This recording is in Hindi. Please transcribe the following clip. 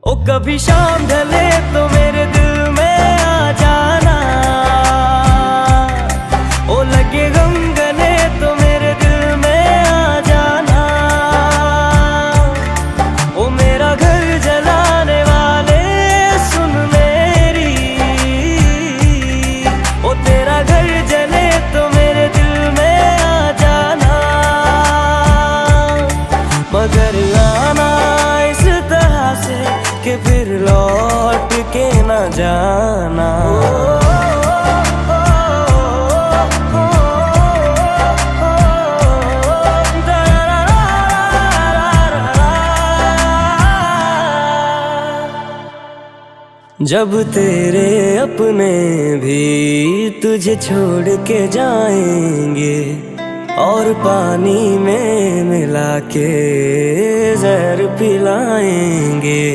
ओ कभी शाम ढले तो मेरे दिल में आ जाना, ओ लगे गम गले तो मेरे दिल में आ जाना। ओ मेरा घर जलाने वाले सुन मेरी, ओ तेरा घर जले तो मेरे दिल में आ जाना। मगर आना इस तरह से कि फिर लौट के न जाना। जब तेरे अपने भी तुझे छोड़ के जाएंगे और पानी में मिला के जहर पिलाएंगे।